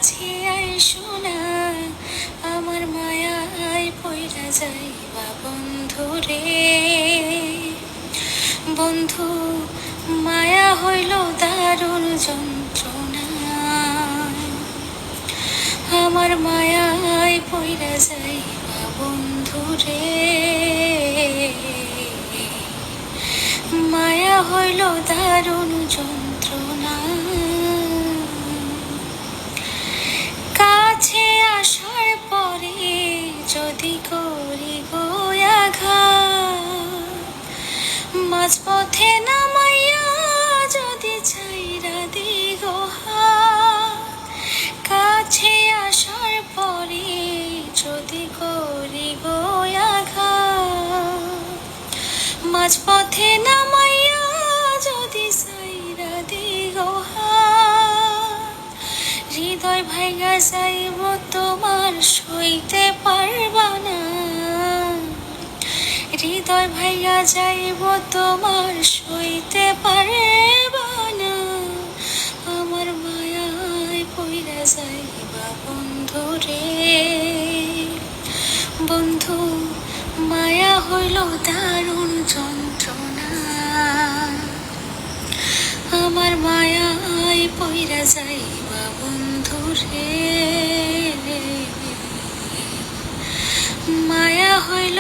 কাছে আইসো না, আমার মায়ায় পইরা যাইবা বন্ধু রে। বন্ধু মায়া হইল দারুণ যন্ত্রণা, আমার মায়ায় পইরা যাইবা বন্ধু রে। মায়া হইল দারুণ যন্ত্রণা, কাছে আসার পরে যদি করি গো আঘাত, মাঝপথে নামাইয়া যদি ছাইরা দিগো হাত। কাছে আসার পরে যদি করি গো আঘাত, মাঝপথে নামাইয়া যদি ছাইরা দিগো হাত। হৃদয় ভাঙা যাইব তোমার সইতে পারবা না, হৃদয় ভাঙা যাইব তোমার সইতে পারবা না। আমার মায়ায় পইরা যাইবা বন্ধু রে। বন্ধু মায়া হইল দারুণ যন্ত্রণা, আমার মায়ায় পইরা যাইবা বন্ধু রে। মায়া হইল